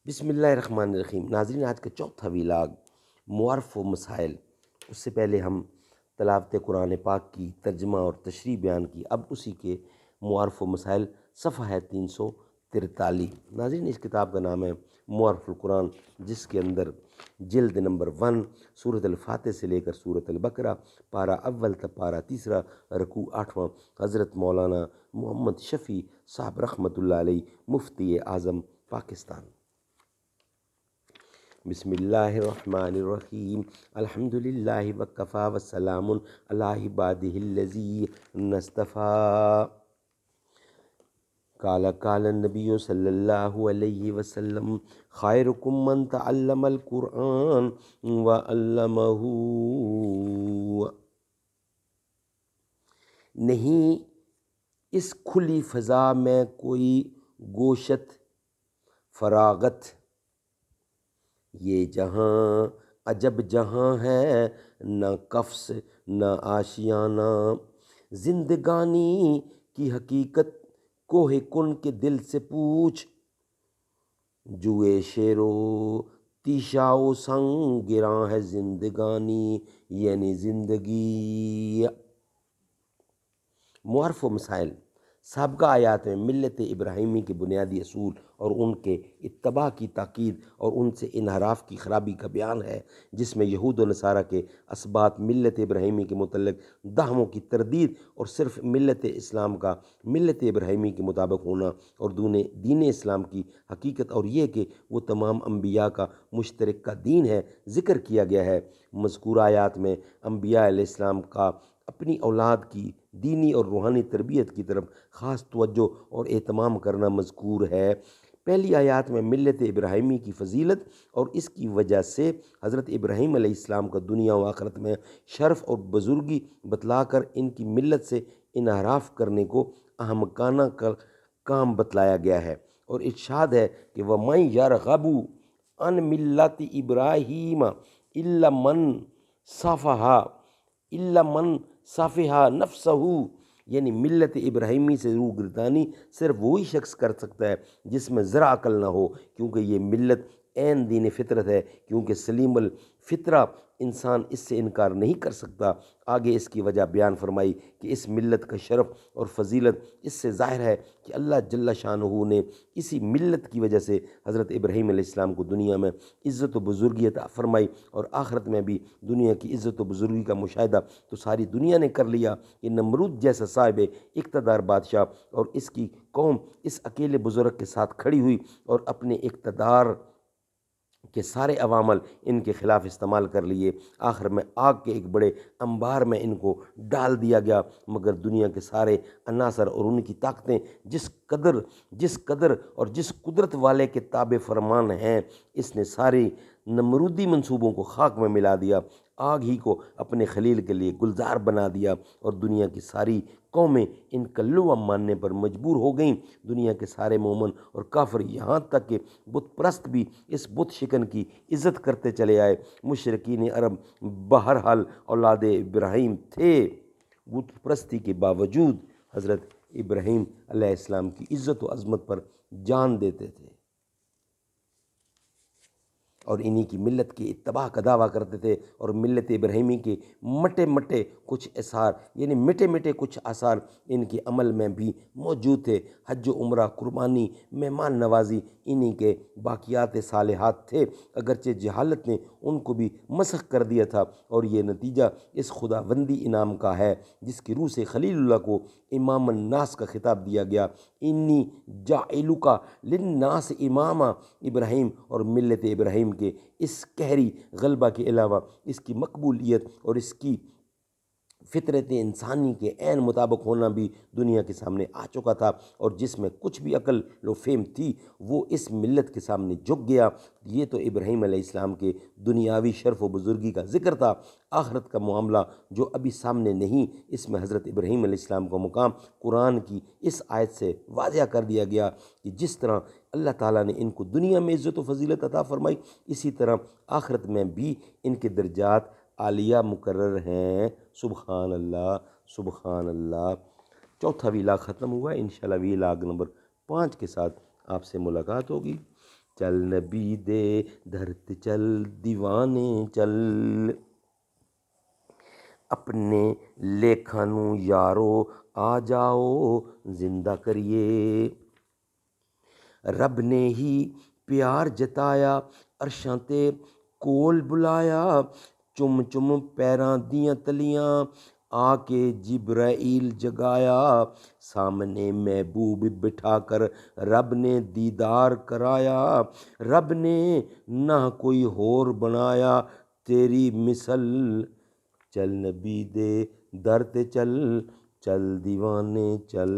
بسم اللہ الرحمن الرحیم۔ ناظرین، آج کا چوتھا ویلاگ معارف و مسائل۔ اس سے پہلے ہم تلاوت قرآن پاک کی ترجمہ اور تشریح بیان کی، اب اسی کے معارف و مسائل، صفحہ ہے 343۔ ناظرین، اس کتاب کا نام ہے معارف القرآن، جس کے اندر جلد نمبر 1 سورۃ الفاتح سے لے کر سورۃ البقرہ، پارہ اول تا پارہ تیسرا، رکوع 8واں، حضرت مولانا محمد شفیع صاحب رحمۃ اللہ علیہ، مفتی اعظم پاکستان۔ بسم اللہ الرحمن الرحیم۔ الحمدللہ وکفی وسلام علی عبادہ الذین اصطفیٰ۔ قال النبی صلی اللہ علیہ وسلم خیرکم من تعلم القرآن وعلمہ۔ نہیں اس کھلی فضا میں کوئی گوشت فراغت، یہ جہاں عجب جہاں ہے، نہ قفس نہ آشیانہ۔ زندگانی کی حقیقت کوہ کن کے دل سے پوچھ، جوئے شیر و تیشا و سنگ گراں ہے زندگانی، یعنی زندگی۔ معارف و مسائل۔ سابقہ آیات میں ملت ابراہیمی کے بنیادی اصول اور ان کے اتباع کی تاکید اور ان سے انحراف کی خرابی کا بیان ہے، جس میں یہود و نصارہ کے اسباط ملت ابراہیمی کے متعلق دعووں کی تردید اور صرف ملت اسلام کا ملت ابراہیمی کے مطابق ہونا اور دین اسلام کی حقیقت اور یہ کہ وہ تمام انبیاء کا مشترکہ دین ہے ذکر کیا گیا ہے۔ مذکورہ آیات میں انبیاء علیہ السلام کا اپنی اولاد کی دینی اور روحانی تربیت کی طرف خاص توجہ اور اہتمام کرنا مذکور ہے۔ پہلی آیات میں ملت ابراہیمی کی فضیلت اور اس کی وجہ سے حضرت ابراہیم علیہ السلام کا دنیا و آخرت میں شرف اور بزرگی بتلا کر ان کی ملت سے انحراف کرنے کو احمقانہ کام بتلایا گیا ہے، اور ارشاد ہے کہ وَمَن يَرْغَبُ عَن مِلَّةِ إِبْرَاهِيمَ إِلَّا مَن صَفِحَ نَفْسَهُ، یعنی ملت ابراہیمی سے روگردانی صرف وہی شخص کر سکتا ہے جس میں ذرا عقل نہ ہو، کیونکہ یہ ملت عین دین فطرت ہے، کیونکہ سلیم الفطرہ انسان اس سے انکار نہیں کر سکتا۔ آگے اس کی وجہ بیان فرمائی کہ اس ملت کا شرف اور فضیلت اس سے ظاہر ہے کہ اللہ جل شانہ نے اسی ملت کی وجہ سے حضرت ابراہیم علیہ السلام کو دنیا میں عزت و بزرگی عطا فرمائی، اور آخرت میں بھی دنیا کی عزت و بزرگی کا مشاہدہ تو ساری دنیا نے کر لیا کہ نمرود جیسا صاحب اقتدار بادشاہ اور اس کی قوم اس اکیلے بزرگ کے ساتھ کھڑی ہوئی اور اپنے اقتدار کے سارے عوامل ان کے خلاف استعمال کر لیے۔ آخر میں آگ کے ایک بڑے انبار میں ان کو ڈال دیا گیا، مگر دنیا کے سارے عناصر اور ان کی طاقتیں جس قدر اور جس قدرت والے کے تابع فرمان ہیں، اس نے ساری نمرودی منصوبوں کو خاک میں ملا دیا، آگ ہی کو اپنے خلیل کے لیے گلزار بنا دیا، اور دنیا کی ساری قومیں ان کا لوا ماننے پر مجبور ہو گئیں۔ دنیا کے سارے مومن اور کافر، یہاں تک کہ بت پرست بھی اس بت شکن کی عزت کرتے چلے آئے۔ مشرکین عرب بہرحال اولاد ابراہیم تھے، بت پرستی کے باوجود حضرت ابراہیم علیہ السلام کی عزت و عظمت پر جان دیتے تھے اور انہی کی ملت کی اتباع کا دعویٰ کرتے تھے، اور ملت ابراہیمی کے مٹے مٹے کچھ آثار ان کے عمل میں بھی موجود تھے۔ حج و عمرہ، قربانی، مہمان نوازی انہی کے باقیات صالحات تھے، اگرچہ جہالت نے ان کو بھی مسخ کر دیا تھا، اور یہ نتیجہ اس خداوندی انعام کا ہے جس کی روح سے خلیل اللہ کو امام الناس کا خطاب دیا گیا۔ انی جاعلک للناس اماما۔ ابراہیم اور ملت ابراہیم کے اس قہری غلبہ کے علاوہ اس کی مقبولیت اور اس کی فطرت انسانی کے عین مطابق ہونا بھی دنیا کے سامنے آ چکا تھا، اور جس میں کچھ بھی عقل و فہم تھی وہ اس ملت کے سامنے جھک گیا۔ یہ تو ابراہیم علیہ السلام کے دنیاوی شرف و بزرگی کا ذکر تھا۔ آخرت کا معاملہ جو ابھی سامنے نہیں، اس میں حضرت ابراہیم علیہ السلام کا مقام قرآن کی اس آیت سے واضح کر دیا گیا کہ جس طرح اللہ تعالیٰ نے ان کو دنیا میں عزت و فضیلت عطا فرمائی، اسی طرح آخرت میں بھی ان کے درجات عالیہ مقرر ہیں۔ سبحان اللہ، سبحان اللہ۔ چوتھا ویلاگ ختم ہوا ہے، انشاءاللہ ویلاگ نمبر 5 کے ساتھ آپ سے ملاقات ہوگی۔ چل نبی دے در تے چل دیوانے چل، اپنے لیکھاں نوں یارو آ جاؤ زندہ کریے، رب نے ہی پیار جتایا عرشاں تے کول بلایا، چم چم پیراں دیاں تلیاں آ کے جبرائیل جگایا، سامنے محبوب بٹھا کر رب نے دیدار کرایا، رب نے نہ کوئی ہور بنایا تیری مثل، چل نبی دے در تے چل، چل دیوانے چل۔